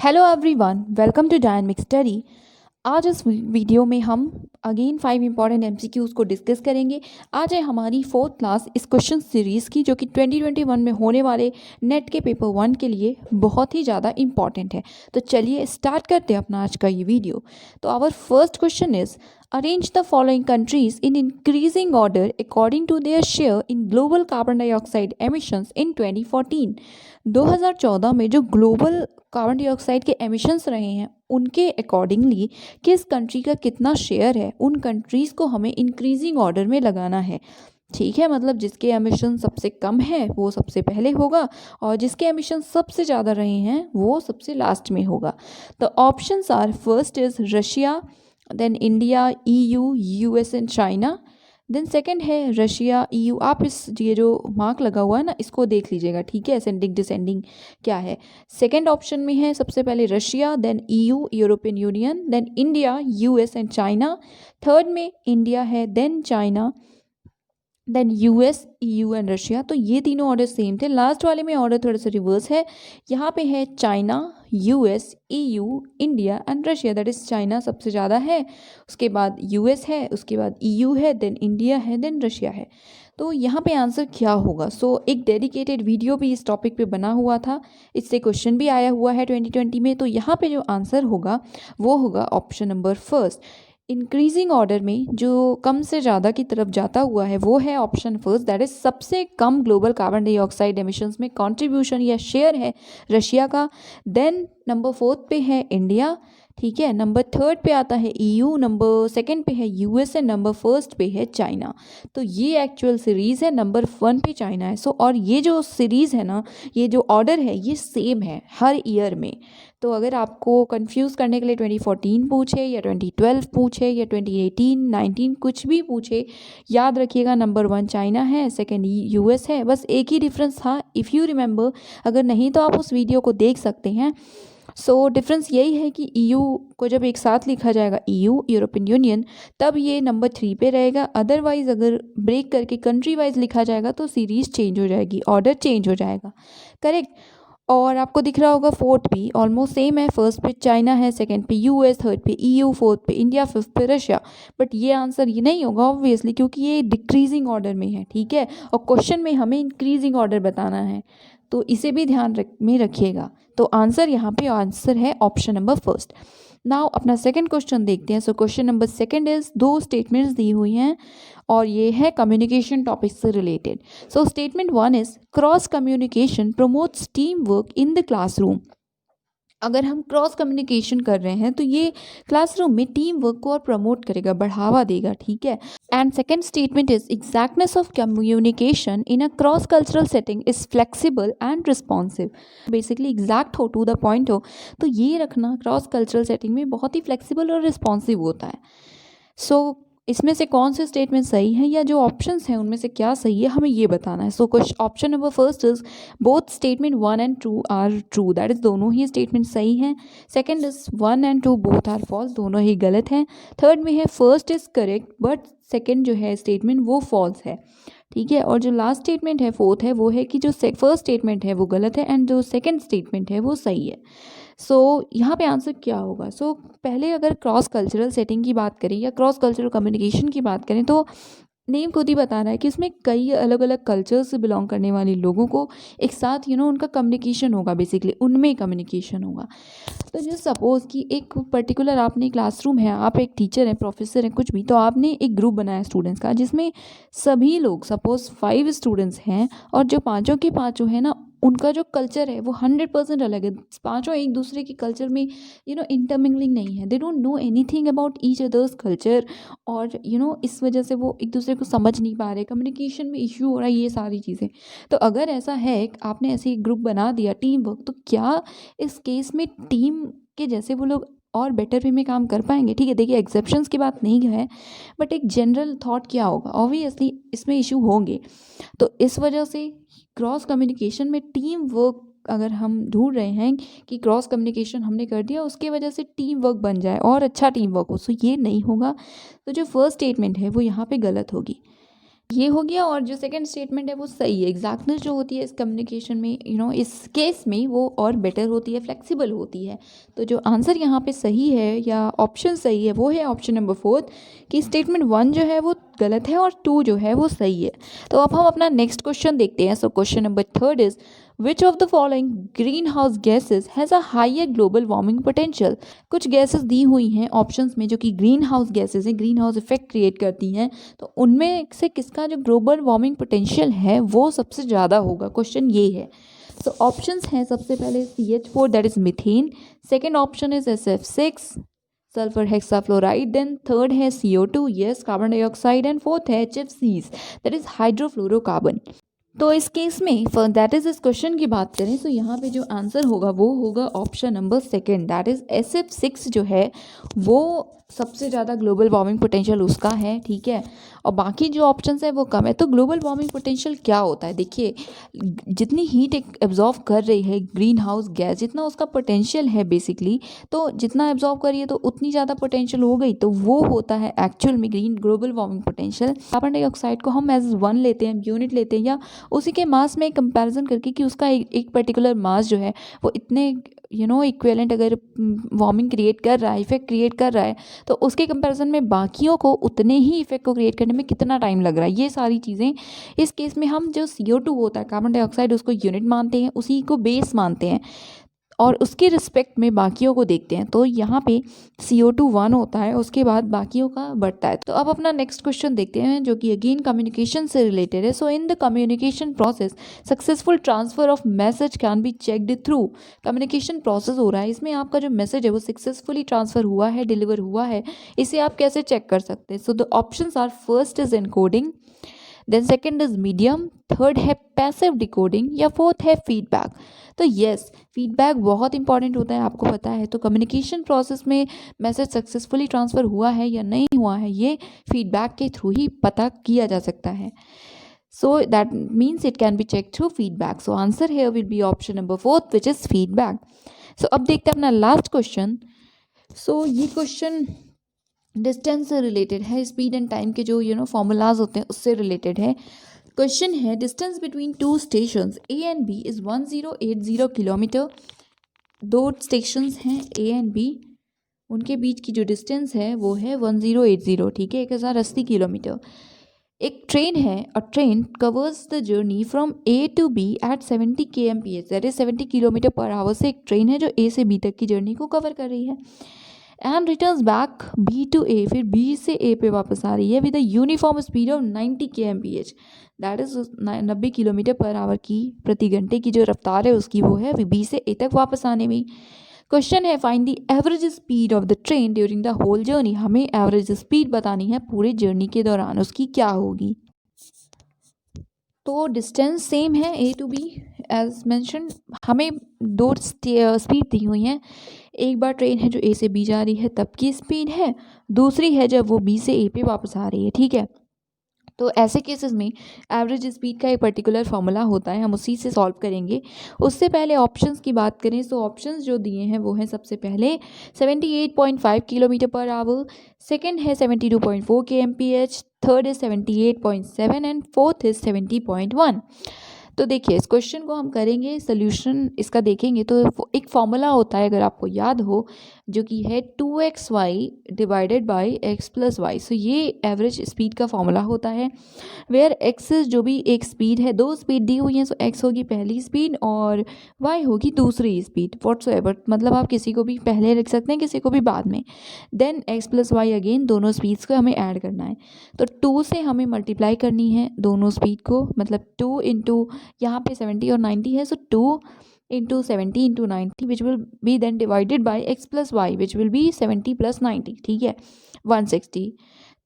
Hello everyone, welcome to dynamic study. आज इस वीडियो में हम अगेन 5 इंपॉर्टेंट एमसीक्यूज़ को डिस्कस करेंगे। आज है हमारी फोर्थ क्लास इस क्वेश्चन सीरीज़ की, जो कि 2021 में होने वाले नेट के पेपर 1 के लिए बहुत ही ज़्यादा इंपॉर्टेंट है। तो चलिए स्टार्ट करते हैं अपना आज का ये वीडियो। तो our first question is arrange the following countries in increasing order according to their share in global carbon dioxide emissions in 2014। 2014 में जो ग्लोबल कार्बन डाइऑक्साइड के एमिशंस रहे हैं उनके अकॉर्डिंगली किस कंट्री का कितना शेयर है, उन कंट्रीज़ को हमें इंक्रीजिंग ऑर्डर में लगाना है। ठीक है, मतलब जिसके एमिशन सबसे कम है वो सबसे पहले होगा और जिसके एमिशन सबसे ज़्यादा रहे हैं वो सबसे लास्ट में होगा। तो options are, first is Russia, then India, EU, US and China. Then second है रशिया, ईयू। आप इस ये जो मार्क लगा हुआ है ना, इसको देख लीजिएगा, ठीक है, असेंडिंग डिसेंडिंग क्या है। सेकंड ऑप्शन में है सबसे पहले Russia, then EU European Union, then India, US and China. Third में इंडिया है, then China, then US, EU and Russia. तो ये तीनों ऑर्डर सेम थे। लास्ट वाले में ऑर्डर थोड़ा सा रिवर्स है। यहाँ पे है China, US, EU, India and Russia. That is China सबसे ज़्यादा है, उसके बाद यूएस है, उसके बाद ईयू है, देन इंडिया है, देन रशिया है। तो यहाँ पे आंसर क्या होगा? एक डेडिकेटेड वीडियो भी इस टॉपिक पे बना हुआ था, इससे क्वेश्चन भी आया हुआ है 2020 में। तो यहाँ पे जो आंसर होगा वो होगा option number first. Increasing order में जो कम से ज़्यादा की तरफ जाता हुआ है वो है ऑप्शन फर्स्ट, दैट इज सबसे कम ग्लोबल कार्बन डाइऑक्साइड एमिशंस में कंट्रीब्यूशन या शेयर है रशिया का। देन नंबर फोर्थ पे है इंडिया, ठीक है, नंबर थर्ड पे आता है ईयू, नंबर सेकंड पे है यूएस एंड नंबर फर्स्ट पे है चाइना। तो ये एक्चुअल सीरीज़ है, नंबर 1 पे चाइना है। और ये जो सीरीज़ है ना, ये जो ऑर्डर है ये सेम है हर ईयर में। तो अगर आपको कंफ्यूज करने के लिए 2014 पूछे या 2012 पूछे या 2018, 19 कुछ भी पूछे, याद रखिएगा नंबर 1 चाइना है, सेकंड यूएस है। बस एक ही डिफरेंस था, इफ़ यू रिमेंबर। अगर नहीं तो आप उस वीडियो को देख सकते हैं। डिफरेंस यही है कि ईयू को जब एक साथ लिखा जाएगा, ईयू यूरोपियन यूनियन, तब ये नंबर 3 पे रहेगा। अदरवाइज अगर ब्रेक करके कंट्री वाइज लिखा जाएगा तो सीरीज़ चेंज हो जाएगी, ऑर्डर चेंज हो जाएगा। करेक्ट। और आपको दिख रहा होगा फोर्थ भी ऑलमोस्ट सेम है। फर्स्ट पे चाइना है, सेकंड पे यूएस, थर्ड पे ईयू, फोर्थ पे इंडिया, फिफ्थ पे रशिया। बट ये आंसर ये नहीं होगा ऑब्वियसली, क्योंकि ये डिक्रीजिंग ऑर्डर में है, ठीक है, और क्वेश्चन में हमें इंक्रीजिंग ऑर्डर बताना है। तो इसे भी ध्यान में रखिएगा। तो आंसर यहाँ पे आंसर है ऑप्शन नंबर फर्स्ट। नाउ अपना सेकंड क्वेश्चन देखते हैं। क्वेश्चन नंबर सेकंड इज, दो स्टेटमेंट्स दी हुई हैं और ये है कम्युनिकेशन टॉपिक से related. Statement 1 is cross communication promotes team work in the classroom. अगर हम क्रॉस कम्युनिकेशन कर रहे हैं तो ये क्लासरूम में टीम वर्क को और प्रमोट करेगा, बढ़ावा देगा, ठीक है। And second statement is exactness of communication in a cross cultural setting is flexible and responsive. Basically exact हो, टू द पॉइंट हो, तो ये रखना क्रॉस कल्चरल सेटिंग में बहुत ही फ्लेक्सिबल और रिस्पॉन्सिव होता है। इसमें से कौन से स्टेटमेंट सही हैं या जो ऑप्शंस हैं उनमें से क्या सही है, हमें ये बताना है। Option number first is both statement 1 and 2 are true, that is दोनों ही स्टेटमेंट सही हैं। Second is 1 and 2 both are false, दोनों ही गलत हैं। थर्ड में है first is correct but second जो है स्टेटमेंट वो फॉल्स है, ठीक है। और जो लास्ट स्टेटमेंट है फोर्थ है, वो है कि जो फर्स्ट स्टेटमेंट है वो गलत है एंड जो सेकंड स्टेटमेंट है वो सही है। यहाँ पे आंसर क्या होगा? पहले अगर क्रॉस कल्चरल सेटिंग की बात करें या क्रॉस कल्चरल कम्युनिकेशन की बात करें तो नेम खुद ही बता रहा है कि इसमें कई अलग अलग कल्चर से बिलोंग करने वाले लोगों को एक साथ उनका कम्युनिकेशन होगा, बेसिकली उनमें कम्युनिकेशन होगा। तो जस्ट सपोज कि एक पर्टिकुलर आपने क्लासरूम है, आप एक टीचर हैं, प्रोफेसर हैं, कुछ भी, तो आपने एक ग्रुप बनाया स्टूडेंट्स का जिसमें सभी लोग, सपोज 5 स्टूडेंट्स हैं और जो पाँचों के पाँचों है ना, उनका जो कल्चर है वो 100% अलग है। पाँचों एक दूसरे के कल्चर में इंटरमिंगलिंग नहीं है, they don't know anything about each others culture. और इस वजह से वो एक दूसरे को समझ नहीं पा रहे, कम्युनिकेशन में इश्यू हो रहा है, ये सारी चीज़ें। तो अगर ऐसा है, आपने ऐसे एक ग्रुप बना दिया, टीम वर्क, तो क्या इस केस में टीम के जैसे वो लोग और बेटर वे में काम कर पाएंगे? ठीक है, देखिए एक्सेप्शंस की बात नहीं है, बट एक जनरल थॉट क्या होगा, ऑब्वियसली इसमें इशू होंगे। तो इस वजह से क्रॉस कम्युनिकेशन में टीम वर्क अगर हम ढूंढ रहे हैं कि क्रॉस कम्युनिकेशन हमने कर दिया, उसके वजह से टीम वर्क बन जाए और अच्छा टीम वर्क हो, ये नहीं होगा। तो जो फर्स्ट स्टेटमेंट है वो यहाँ पे गलत होगी, ये हो गया। और जो सेकंड स्टेटमेंट है वो सही है। एग्जैक्टनेस जो होती है इस कम्युनिकेशन में इस केस में वो और बेटर होती है, फ्लेक्सिबल होती है। तो जो आंसर यहाँ पे सही है या ऑप्शन सही है वो है ऑप्शन नंबर 4 कि स्टेटमेंट 1 जो है वो गलत है और 2 जो है वो सही है। तो अब हम अपना नेक्स्ट क्वेश्चन देखते हैं। So question number 3 is which of the following green house gases has a higher global warming potential. कुछ गैसेस दी हुई हैं ऑप्शंस में जो कि ग्रीन हाउस गैसेज हैं, ग्रीन हाउस इफेक्ट क्रिएट करती हैं। तो उनमें से किसका जो ग्लोबल वार्मिंग पोटेंशियल है वो सबसे ज़्यादा होगा, क्वेश्चन ये है। सो ऑप्शंस हैं सबसे पहले CH4 that is methane, second option is SF6 sulphur hexafluoride, then third है CO2 yes carbon dioxide, and fourth है HFCs दैट इज हाइड्रोफ्लोरोकार्बन। तो इस केस में दैट इज इस क्वेश्चन की बात करें तो यहाँ पे जो आंसर होगा वो होगा option number 2 that is SF6 जो है वो सबसे ज़्यादा ग्लोबल वार्मिंग पोटेंशियल उसका है, ठीक है। और बाकी जो ऑप्शंस है वो कम है। तो ग्लोबल वार्मिंग पोटेंशियल क्या होता है, देखिए जितनी हीट एब्जॉर्व कर रही है ग्रीन हाउस गैस, जितना उसका पोटेंशियल है बेसिकली, तो जितना एब्जॉर्व करिए तो उतनी ज़्यादा पोटेंशियल हो गई, तो वो होता है एक्चुअल में global warming potential. Carbon dioxide को हम एज 1 लेते हैं, यूनिट लेते हैं, या उसी के मास में कंपैरिजन करके कि उसका एक पर्टिकुलर मास जो है वो इतने इक्विवेलेंट अगर वार्मिंग क्रिएट कर रहा है, इफेक्ट क्रिएट कर रहा है, तो उसके कंपैरिजन में बाकियों को उतने ही इफेक्ट को क्रिएट करने में कितना टाइम लग रहा है, ये सारी चीज़ें इस केस में हम जो CO2 होता है कार्बन डाइऑक्साइड उसको यूनिट मानते हैं, उसी को बेस मानते हैं और उसके रिस्पेक्ट में बाकियों को देखते हैं। तो यहाँ पे CO2 1 होता है, उसके बाद बाकियों का बढ़ता है। तो अब अपना नेक्स्ट क्वेश्चन देखते हैं जो कि अगेन कम्युनिकेशन से रिलेटेड है। So in the communication process successful transfer of message can be checked through. Communication process हो रहा है, इसमें आपका जो मैसेज है वो सक्सेसफुली ट्रांसफर हुआ है, डिलीवर हुआ है, इसे आप कैसे चेक कर सकते हैं। So the options are first is encoding, then second is medium, third है पैसिव डिकोडिंग, या फोर्थ है फीडबैक। तो यस फीडबैक बहुत इंपॉर्टेंट होता है, आपको पता है। तो कम्युनिकेशन प्रोसेस में मैसेज सक्सेसफुली ट्रांसफ़र हुआ है या नहीं हुआ है ये फीडबैक के थ्रू ही पता किया जा सकता है। So that means it can be check through feedback. So answer here will be option number 4 which is feedback. So अब देखते हैं अपना लास्ट क्वेश्चन। सो ये क्वेश्चन डिस्टेंस से रिलेटेड है, स्पीड एंड टाइम के जो फॉर्मूलाज होते हैं उससे रिलेटेड है। क्वेश्चन है distance between two stations A and B is 1080 kilometre. दो स्टेशंस हैं A एंड B, उनके बीच की जो डिस्टेंस है वो है 1080, ठीक है, 1080 किलोमीटर। एक ट्रेन है, a train covers the journey from A to B at 70 kmph, that is 70 kilometre per hour से एक ट्रेन है जो A से B तक की जर्नी को कवर कर रही है। And returns back B to A, फिर B से A पे वापस आ रही है with a uniform speed of 90 kmph, that is 90 kilometre per our की प्रति घंटे की जो रफ्तार है उसकी वो है B से A तक वापस आने में। क्वेश्चन है find the average speed of the train during the whole journey. हमें एवरेज स्पीड बतानी है पूरे जर्नी के दौरान, उसकी क्या होगी। तो डिस्टेंस सेम है A to B as mentioned, हमें दो स्पीड दी हुई हैं। एक बार ट्रेन है जो A से B जा रही है तब की स्पीड है, दूसरी है जब वो B से A पे वापस आ रही है, ठीक है। तो ऐसे केसेस में एवरेज स्पीड का एक पर्टिकुलर फार्मूला होता है, हम उसी से सॉल्व करेंगे। उससे पहले ऑप्शंस की बात करें तो ऑप्शंस जो दिए हैं वो हैं सबसे पहले 78.5 किलोमीटर पर आवर, सेकंड है 72.4 kmph, थर्ड है 78.7 एंड फोर्थ है 70.1। तो देखिए इस क्वेश्चन को हम करेंगे सोल्यूशन इसका देखेंगे तो एक फॉर्मूला होता है अगर आपको याद हो जो कि है 2xy divided by x plus y. So ये एवरेज स्पीड का फॉर्मूला होता है वेयर x जो भी एक स्पीड है, दो स्पीड दी हुई है, सो x होगी पहली स्पीड और y होगी दूसरी स्पीड व्हाटसोएवर, मतलब आप किसी को भी पहले लिख सकते हैं किसी को भी बाद में। Then x plus Y again दोनों स्पीड्स को हमें ऐड करना है, तो 2 से हमें मल्टीप्लाई करनी है दोनों स्पीड को, मतलब 2 इंटू यहाँ पे 70 और 90 है, so 2 into 70 into 90 which will be then divided by X plus Y which will be 70 plus 90, ठीक है, 160।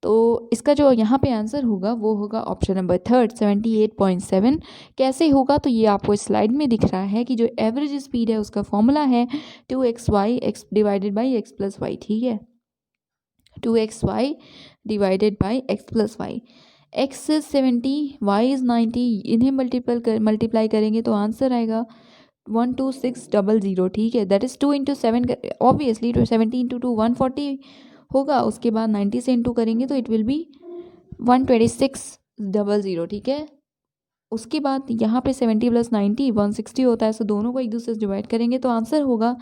तो इसका जो यहाँ पे आंसर होगा वो होगा ऑप्शन नंबर 3 78.7। कैसे होगा तो ये आपको स्लाइड में दिख रहा है कि जो एवरेज स्पीड है उसका फॉर्मूला है 2xy x divided by X plus Y, ठीक है, 2xy divided by X plus Y. x is 70, y is 90, इन्हें मल्टीप्लाई करेंगे तो आंसर आएगा 12600, ठीक है, that is 2 into 7, obviously 70 into 2 140 होगा, उसके बाद 90 से इंटू करेंगे तो इट विल बी 126 00, ठीक है। उसके बाद यहाँ पे 70 + 90 160 होता है, सो दोनों को एक दूसरे से डिवाइड करेंगे तो आंसर होगा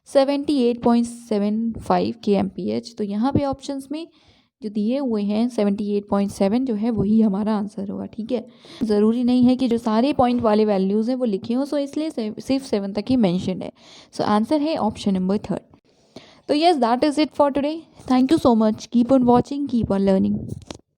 78.75 kmph। तो यहाँ पे ऑप्शंस में जो दिए हुए हैं 78.7 जो है वही हमारा आंसर होगा, ठीक है। ज़रूरी नहीं है कि जो सारे पॉइंट वाले वैल्यूज़ हैं वो लिखे हों, सो इसलिए सिर्फ 7 तक ही मैंशन है। सो आंसर है ऑप्शन नंबर 3। तो yes, that is it for today. Thank you so much. Keep on watching, keep on learning.